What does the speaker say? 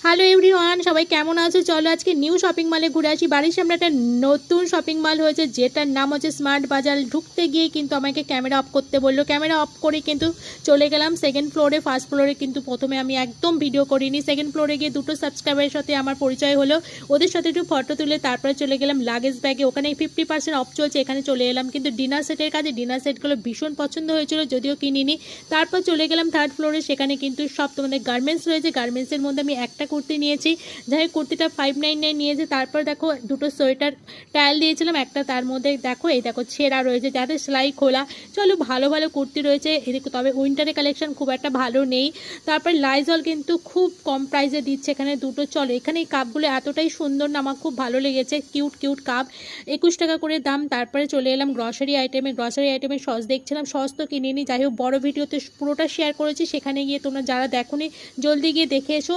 Hello everyone, সবাই কেমন আছো? চলো আজকে নিউ শপিং মলে ঘুরে আসি। বাড়ির সামনে একটা নতুন শপিং মল হয়েছে, যেটার নাম হচ্ছে স্মার্ট বাজার। ঢুকতে গিয়ে কিন্তু আমাকে ক্যামেরা অফ করতে বললো। ক্যামেরা অফ করে কিন্তু চলে গেলাম সেকেন্ড ফ্লোরে। ফার্স্ট ফ্লোরে কিন্তু প্রথমে আমি একদম ভিডিও করিনি। সেকেন্ড ফ্লোরে গিয়ে দুটো সাবস্ক্রাইবারের সাথে আমার পরিচয় হলো, ওদের সাথে একটু ফটো তুলে তারপরে চলে গেলাম লাগেজ ব্যাগে। ওখানে 50% অফ চলছে, এখানে চলে এলাম। কিন্তু ডিনার সেটের কাছে ডিনার সেটগুলো ভীষণ পছন্দ হয়েছিল, যদিও কিনিনি। তারপর চলে গেলাম থার্ড ফ্লোরে, সেখানে কিন্তু সব তোমাদের গার্মেন্টস রয়েছে। গার্মেন্টসের মধ্যে আমি একটা কুর্তি নিয়েছি, যাই হোক কুর্তিটা 599 নিয়েছে। তারপর দেখো দুটো সোয়েটার ট্রায়াল দিয়েছিলাম, একটা তার মধ্যে দেখো এই দেখো ছেঁড়া রয়েছে, যাতে সেলাই খোলা। চলো ভালো ভালো কুর্তি রয়েছে এদিকে, তবে উইন্টারের কালেকশন খুব একটা ভালো নেই। তারপর লাইজল কিন্তু খুব কম প্রাইসে দিচ্ছে এখানে দুটো। চলো এখানে এই কাপগুলো এতটাই সুন্দর না, আমার খুব ভালো লেগেছে, কিউট কিউট কাপ, 21 টাকা করে দাম। তারপরে চলে এলাম গ্রসারি আইটেমে সস দেখছিলাম, সস তো কিনিনি। যাই হোক বড় ভিডিওতে পুরোটা শেয়ার করেছি, সেখানে গিয়ে তোমরা যারা দেখোনি জলদি গিয়ে দেখে এসো।